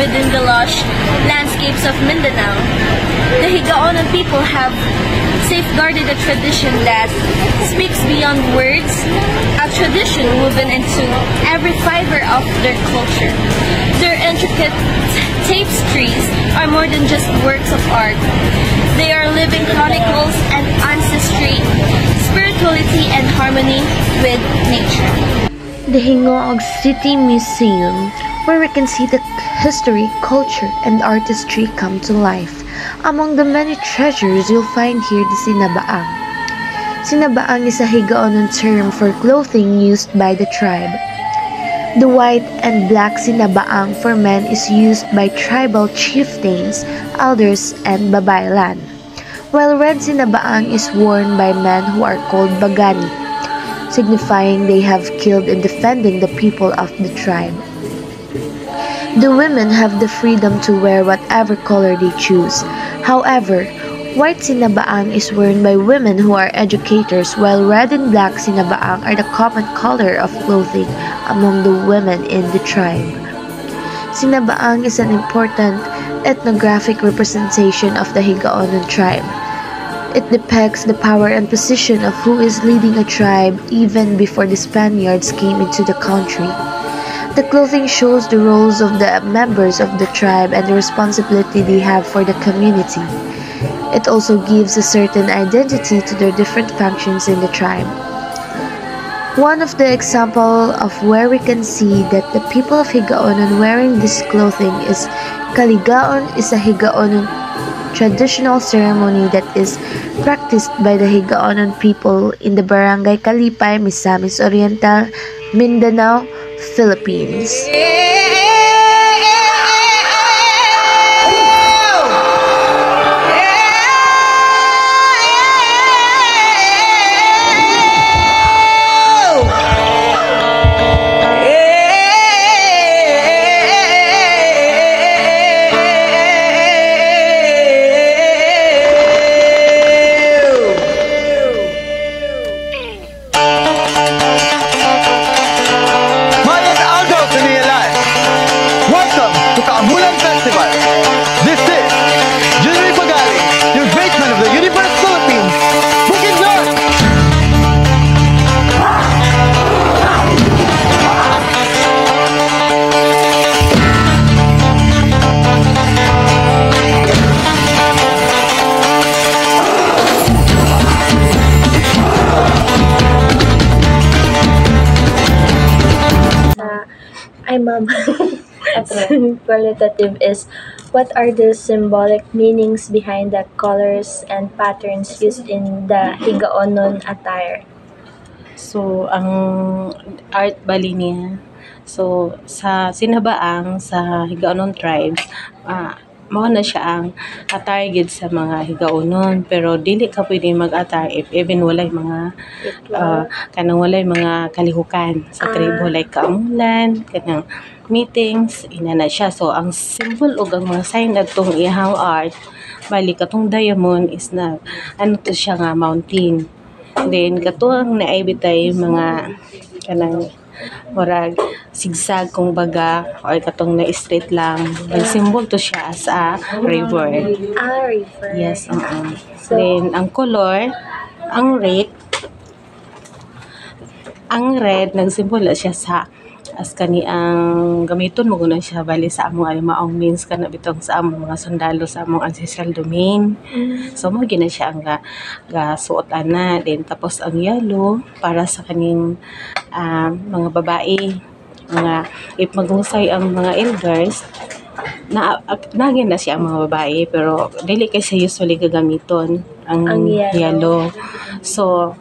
within the lush landscapes of Mindanao, the Higaonon people have safeguarded a tradition that speaks beyond words, a tradition woven into every fiber of their culture. Their intricate tapestries are more than just works of art. They are living chronicles and ancestry, spirituality, and harmony with nature. The Hingoog City Museum, where we can see the history, culture, and artistry come to life. Among the many treasures you'll find here the Sinabaang. Sinabaang is a Higaonon term for clothing used by the tribe. The white and black Sinabaang for men is used by tribal chieftains, elders, and babaylan, while red Sinabaang is worn by men who are called Bagani, signifying they have killed in defending the people of the tribe. The women have the freedom to wear whatever color they choose. However, white Sinabaang is worn by women who are educators, while red and black Sinabaang are the common color of clothing among the women in the tribe. Sinabaang is an important ethnographic representation of the Higaonon tribe. It depicts the power and position of who is leading a tribe even before the Spaniards came into the country. The clothing shows the roles of the members of the tribe and the responsibility they have for the community. It also gives a certain identity to their different functions in the tribe. One of the examples of where we can see that the people of Higaonon wearing this clothing is Kaligaon is a Higaonon traditional ceremony that is practiced by the Higaonon people in the Barangay Kalipay, Misamis Oriental, Mindanao, Philippines. Ma'am. Qualitative is, what are the symbolic meanings behind the colors and patterns used in the Higaonon attire? So, ang art bali niya, so sa Sinabaang, sa Higaonon tribes, mao na siya ang attire sa mga Higaonon, pero dili ka pwede mag-attire if even walay mga kanang walay mga kalihukan sa tribo, like kaamulan, kanang meetings, ina na siya. So ang symbol ug ang mga sign adtong ihang art bali katong diamond is na ano to siya nga mountain, then katuang naibitay mga kanang murag sigsag kung baga or katong na straight lang, ang symbol to siya as a river. River. Yes, So, then ang color, ang red nagsymbol siya sa as kani ang gamiton mo guna siya bali sa among alimaong means kana bitong sa among mga sundalo sa among ancestral domain. So mo gina siya ang ga suot ana, then tapos ang yellow para sa kaning mga babae, mga if maghusay ang mga elders na nagin na siya ang mga babae, pero dili kay siya usually gagamiton ang yellow. So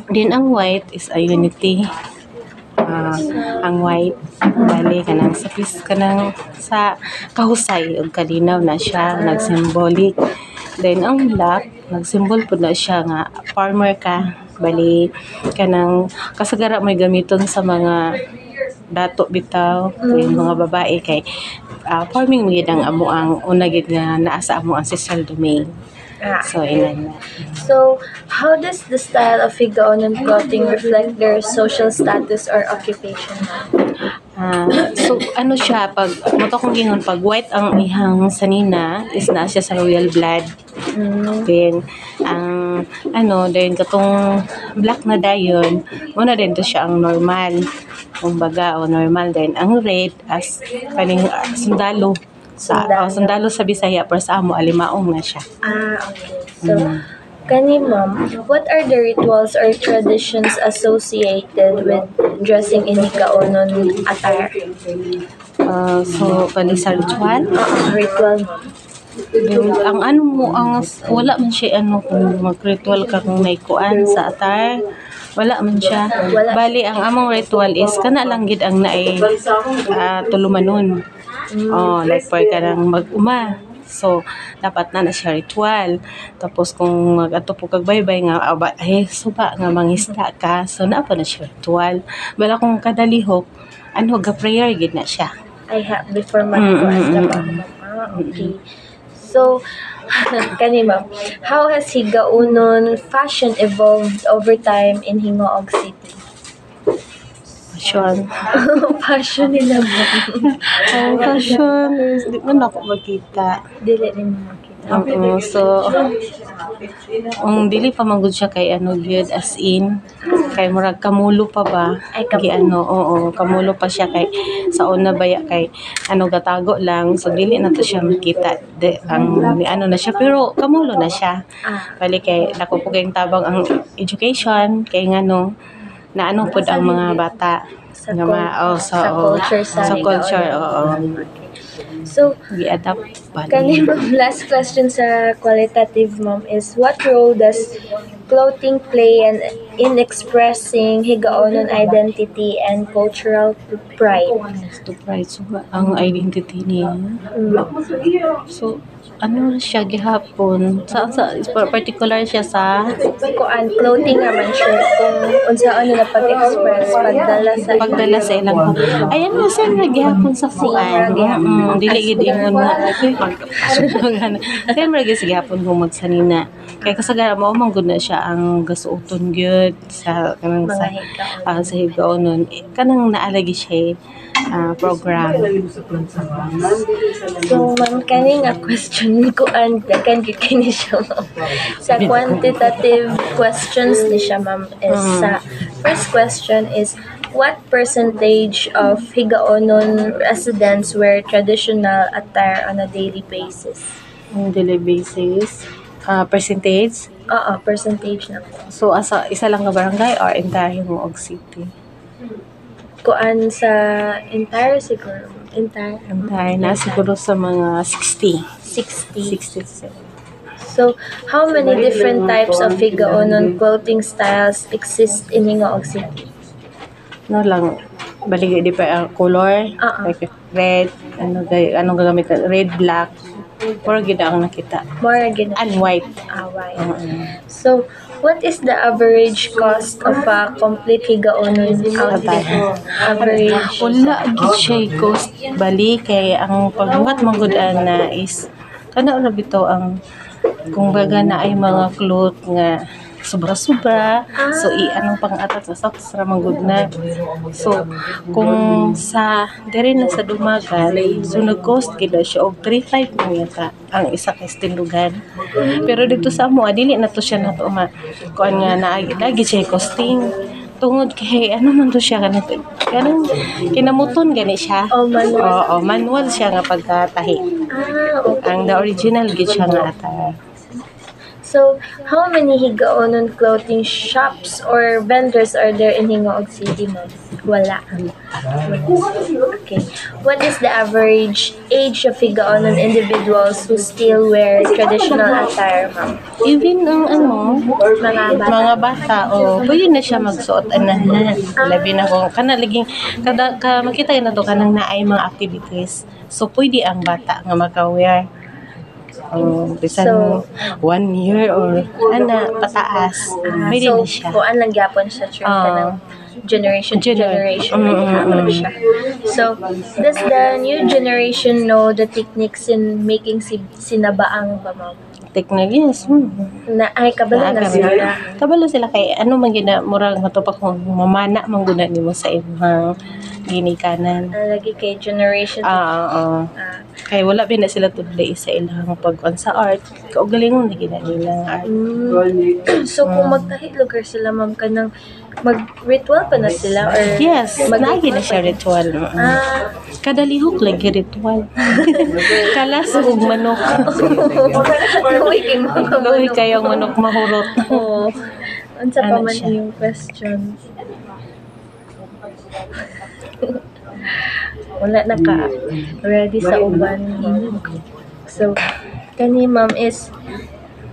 din ang white is a unity. Ang white bali kanang kanang sa kahusay ug kalinaw na siya, nagsymbolic. Then ang black nagsymbol pud na siya nga farmer ka, bali kanang kasagara may gamiton sa mga dato bitaw, yung mga babae kay farming gid ang amo ang una gid nga naa sa amo ancestral domain. So, ilan na. So, how does the style of Higaonon clothing reflect their social status or occupation? So ano siya pag moto kong gingon pag white ang ihang sanina is na siya sa royal blood. Then ang then katong black na dayon muna din to siya ang normal. Kumbaga o normal din ang red as kaning sundalo sundalo sa Bisaya pero sa amo alimaong na siya. Okay. So, kani ma'am, what are the rituals or traditions associated with dressing in higaonon attire? So kani sa ritual Ritual. ang wala man siya kung mag-ritual ka kung naikuan sa attire wala man siya. Wala. Bali ang among ritual is kana lang gid ang naay tulumanon. Like for ka nang mag-uma. So, dapat na siya ritual. Tapos, kung mag-ato po kagbaybay nga, suba nga mangisda ka. So, naapa na siya ritual. Bala kung kadalihok, prayer gid na siya. Before mag-kuan ka ba? Okay. So, kani ma'am, how has higaonon fashion evolved over time in Hingoog City? Fashion. Fashion nila ba? Fashion is, di man ako makita. Dili rin mo makita. So, dili pa magud siya kay gyud as in kay murag kamulo pa ba Ay, kamulo. kamulo pa siya kay sa una baya kay gatago lang so dili na to siya makita na siya pero kamulo na siya bali kay dako po kayong tabang ang education kay na pud ang mga bata Sa culture sa culture So, gi-adapt pa kani ma'am, last question sa qualitative ma'am is what role does clothing play in expressing higaonon identity and cultural pride? to pride so ang identity niya so siya gihapon sa particular siya sa Kuan clothing naman siya kung unsaon nila pag-express pagdala sa ilang ayan mo siya gihapon sa kuan dili gid ingon na siyempre gid gihapon kung magsanina kay kasagaran mo gud na siya ang gasuoton gyud sa kanang sa higaonon kanang naalagi siya program. So, ma'am, kani nga question ko kan kini siya ma'am. Sa quantitative questions ni siya ma'am is sa first question is what percentage of higaonon residents wear traditional attire on a daily basis? On daily basis, percentage. Percentage na po. So isa lang ka barangay or entire Hingoog City? Kuan sa entire siguro. Entire na siguro sa mga 60. 60. 60. So, how many different types of higaonon clothing styles exist in Hingoog City? Lang balik di pa color like red anong gagamit red black or gid ang nakita More gina. and white. White. So, what is the average cost of a complete higaonon outfit? Average. Wala gid siya cost bali kay ang pagbuhat manggudan na is kana ra bitaw ang kung baga na ay mga cloth nga sobra-sobra so anong pang-atat sa ra manggud na so kung sa diri na sa dumagan so nag-cost gid siya og 3.5 man yata ang isa ka tindugan pero dito sa amo dili na to siya nato kuan nga lagi siya costing tungod kay man to siya kanang kinamuton gani siya manual siya nga pagkatahi ang the original gid siya nga attire. So, how many higaonon clothing shops or vendors are there in Hingoog City, ma'am? Wala. Okay. What is the average age of higaonon individuals who still wear traditional attire, ma'am? Even ang Mga bata pwede na siya magsuot labi na kung laging makita na to kanang naay mga activities so pwede ang bata nga maka-wear bisan 1 year or pataas pwede na siya kuan lang gyapon siya kanang generation hapon siya. So, does the new generation know the techniques in making sinabaang ba, ma'am? Techniques, Na ay kabalo na sila. Kabalo sila kay man gina murag matupak kung mamana man guna nimo sa imong ginikanan. Lagi kay generation. Oo. Kaya wala ba na sila tudlay sa ilang pag-on sa art. Kaugalingon na ginanilang art. So kung magkahit lugar sila ma'am kanang mag-ritual pa na sila or Yes, lagi na siya ritual. Kada lihok lagi ritual. Kalas ug manok. Uy, kay mga Luoy kayong manok mahurot. Oo. Unsa pa Ano man siya? yung question? Wala na ka ready sa uban. So, kani ma'am is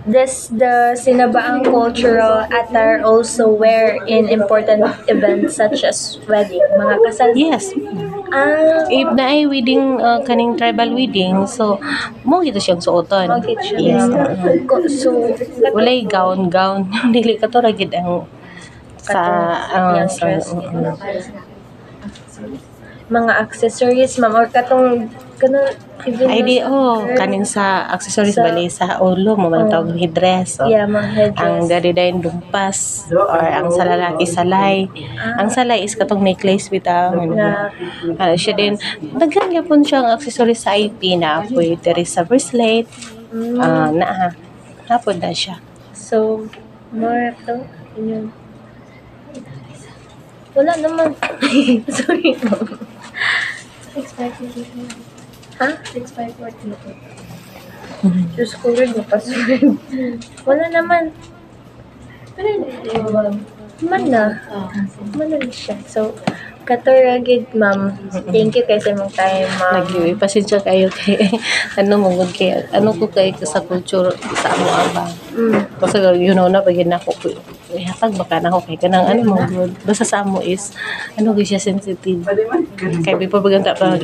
this the sinabaang cultural attire also wear in important events such as wedding, mga kasal? Yes. If na ay wedding, kaning tribal wedding, so mo gito siyang suoton. Yes. So, Walay gown. Dili ka to ragid ang sa mga accessories ma'am or kanang even ay di kaning sa accessories bali sa ulo mo man tawag headdress. yeah, mga headdress. Ang daridayon dumpas or ang sa lalaki salay. Ang salay is katong necklace bitaw. Siya din daghan gyapon siyang accessories sa IP na apoy diri sa bracelet. Napod na siya. So, more to yun. Wala naman. Sorry ma'am. 6542. Ha? 6542. Diyos ko rin, mapasurin. Wala naman. Pero hindi ma'am. Man na rin siya. So, katoragid ma'am. Thank you kasi mong time ma'am. Pasensya kayo kay mangod kay ko kay sa culture sa amo abang. Kasi na pag ako hatag baka na ako kay kanang mangod. Basta sa amo is siya sensitive. Kay before paganta pag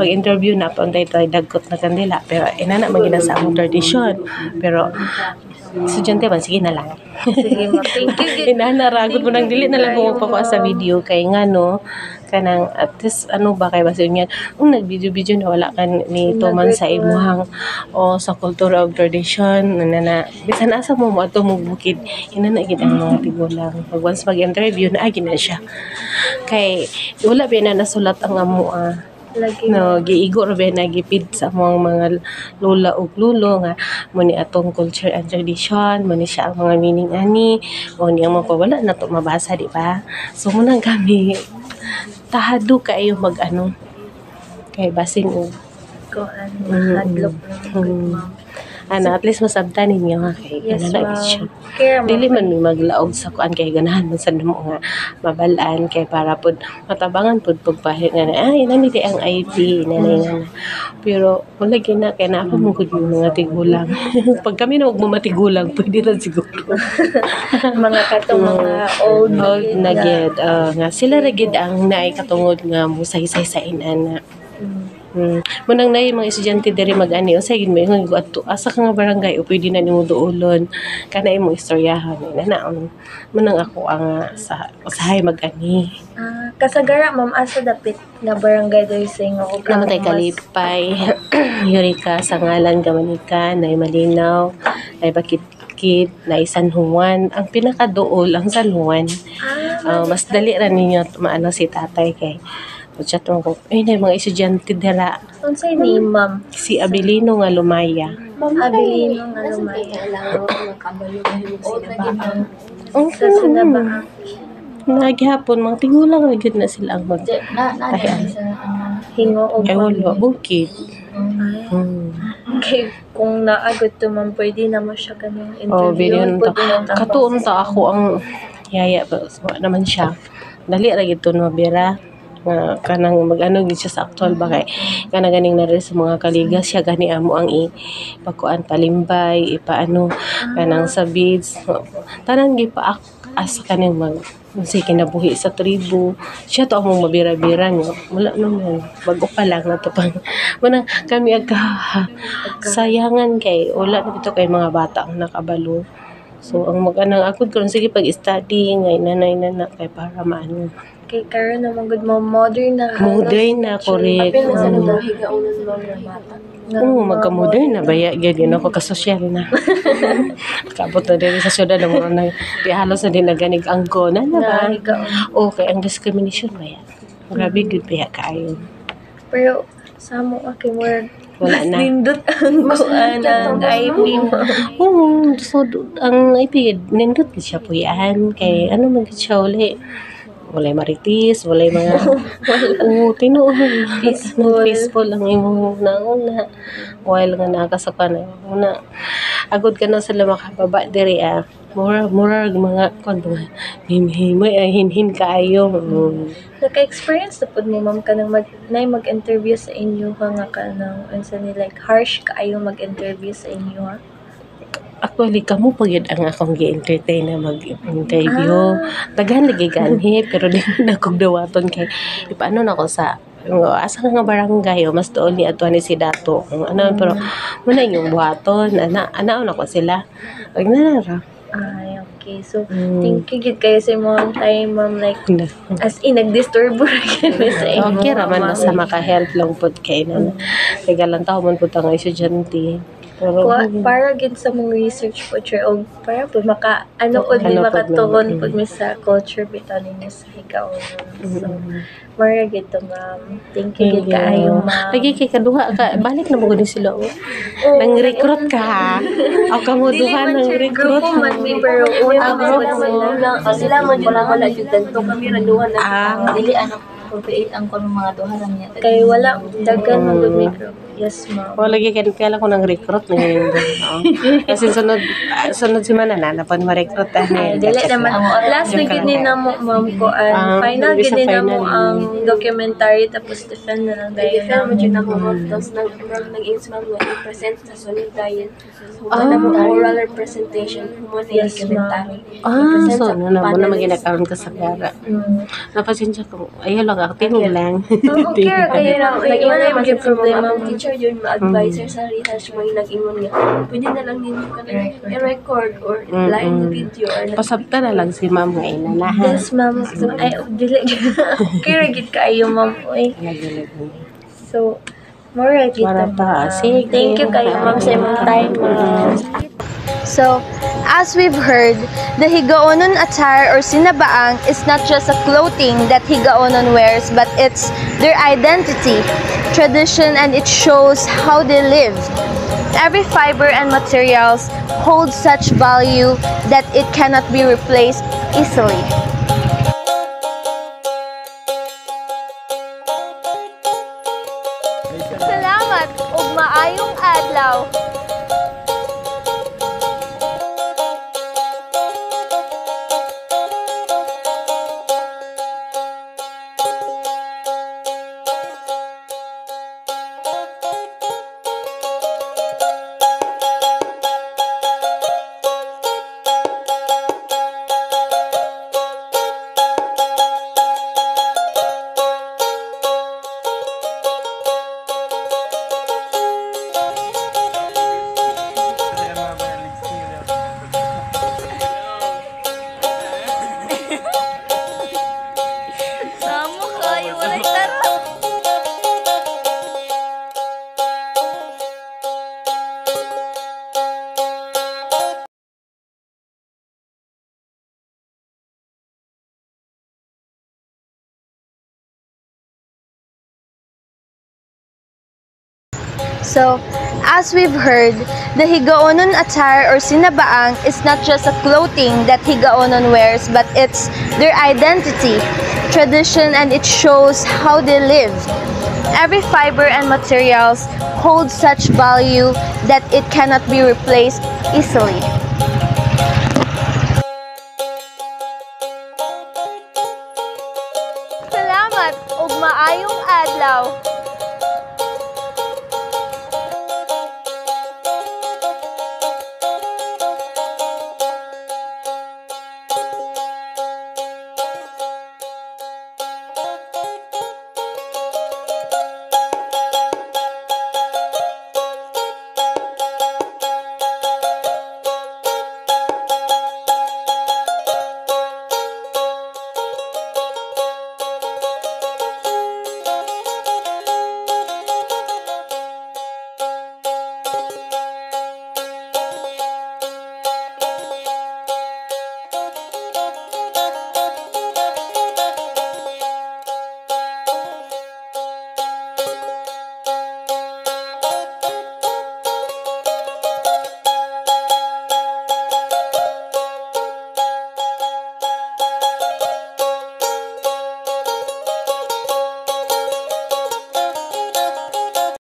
interview na pa try dagkot na kandila pero inana magina sa among tradition. Pero estudyante man sige na lang. Sige ma'am. Thank you. Inanaragod mo nang dili na lang mo pa sa video kay kanang at least ba kay basta niyan nag-video na wala kan ni tuman sa imuhang sa kultura of tradition na bisan asa mo ato mo bukid inana gid ang mga tigulang pag once mag-interview na na siya kay wala ba na nasulat ang amo Lagi giigo ra ba nagipid sa mga lola ug lulo nga mo ni atong culture and tradition mo ni siya ang mga meaning ani mo ni ang mga wala na to mabasa di ba so mo nang kami tahado kayo kay basing koan hadlok ma'am. At least masabtan ninyo kay Yes, kanala ma'am. siya. Kaya Dili man mi maglaog sa kuan kay ganahan man sa mo nga mabalaan kay para pud matabangan pud pagpahit nga nani di ang IP nani nga. Pero wala gina kay na ako mo gud mga tigulang. Pag kami na magmamatigulang pwede ra siguro. Mga katong mga old na gid nga sila ra gid ang naay katungod nga musay-say sa inan. Munang na mga estudyante diri mag-ani usay gid may adto asa ka nga barangay o pwede na nimo duolon kana imong istoryahan munang ako ang sa usahay mag-ani kasagara ma'am asa dapit nga barangay diri sa inyo ug namatay kalipay Eureka sa ngalan Gamanika nay Malinaw nay Bakit na San Juan ang pinakaduol ang San Juan mas dali ra ninyo maano si tatay kay chat ko na mga estudyante dira unsay name ma'am si Abilino nga Lumaya. Abilino nga Lumaya sa Okay. Sinabaang Naghapon mga tigulang ra gyud na sila ang tahian. hingo og Ay wala bukid. kay kung naagad to ma'am pwede na mo siya kanang Video interview ta. Katuon ta ako ang yaya ba naman siya. Dali ra gyud to no bira. Kanang mag-ano gid siya sa actual ba kay kanang ganing na rin sa mga kaligas siya gani amo ang ipakuan palimbay ipaano kanang sa beads tanan gi pa asa kaning sige kinabuhi sa tribo siya to among mabira-bira niyo wala naman bago pa lang na to pang manang kami sayangan kay wala na bito kay mga bata ang nakabalo so ang mag-anang ako karon sige pag-study ngay nanay na kay para maano kay karon naman good mo modern na correct. Magka-modern na baya gyud ako ka-social na. Kabot na diri sa syudad mo na di halos na din naganig angko na ba? Okay, ang discrimination baya. Grabe good kaya kaayo. Pero sa mo kay more Wala na. nindot ang kuan ang IP mo. So, ang IP, nindot siya po yan. Kay, ano man siya uli. Walay maritis, walay mga, tinuon. Peaceful ang imong nauna. While nga nakasaka na una. Agod ka na sila makababa diri Mura mga kondo. Himhimoy ay hinhin kaayo. Naka-experience na po mo, ma'am, ka nang mag-interview sa inyo nga ka nang, like, harsh kaayo mag-interview sa inyo, ha? Actually, kamo pa yun ang akong gi-entertain na mag-interview. Daghan lagi ganhi, pero di na kong dawaton kay paano na ko sa asa nga barangay o mas doon ni ato ni si Dato. Pero muna yung buhaton, ana na ko sila. Wag na ra. Ay, okay. So, thank you gid kayo sa mga time, ma'am, like, as in, nag-disturb kami sa inyo. Okay raman basta maka-help lang pud kay na. Kaya lang tawo man pud ang estudyante. Pero Para gid sa mong research po, o para po makatugon po mi sa culture bitaw ninyo sa Higaon. So, para gid to, ma'am. Thank you gid kaayo, ma'am. Lagi kay kaduha ka, balik na mo gud sila. Nang recruit ka ha. Aw kamo duha nang recruit. Grupo man mi, pero una mo Sila man yun wala jud dagto kami ra duha na. Dili appropriate ang kono mga duha ra niya. kay wala daghan mo gud mi group. Yes, ma'am. O lagi kaya lang ko nang recruit na yun. Kasi sunod si Manana na pan ma-recruit Dili naman. Last na gid ni namo, ma'am, ko final gid ni namo ang documentary tapos defend na lang dayon. Defend mo jud ako ma'am. Tapos nag-aims ma'am nga i-present sa sunod dayon. Wala mo oral representation. Mo na yung documentary. So na mo na maginakaroon ka sa gara. Napasensya ko. Ayaw lang ako, tinong lang. Okay, kaya lang. Wala Wala yung problema, ma'am. teacher yun, ma-advisor sa rehash mo yung nag-ingon nga. Pwede na lang ninyo ka na i-record or line video or Pasabta na lang si ma'am nga inanahan. Yes, ma'am. So, ay, dili. Kaya gid kaayo, ma'am. Oy. So, more gid Para pa. ma'am. Sige. Thank you kayo, ma'am, sa imong time, ma'am. So, as we've heard, the Higaonon attire or sinabaang is not just a clothing that Higaonon wears, but it's their identity, tradition, and it shows how they live. Every fiber and materials holds such value that it cannot be replaced easily. Salamat ug maayong adlaw. Samo kayo, walay tara. So, as we've heard, the Higaonon attire or sinabaang is not just a clothing that Higaonon wears, but it's their identity, tradition, and it shows how they live. Every fiber and materials holds such value that it cannot be replaced easily. Salamat ug maayong adlaw.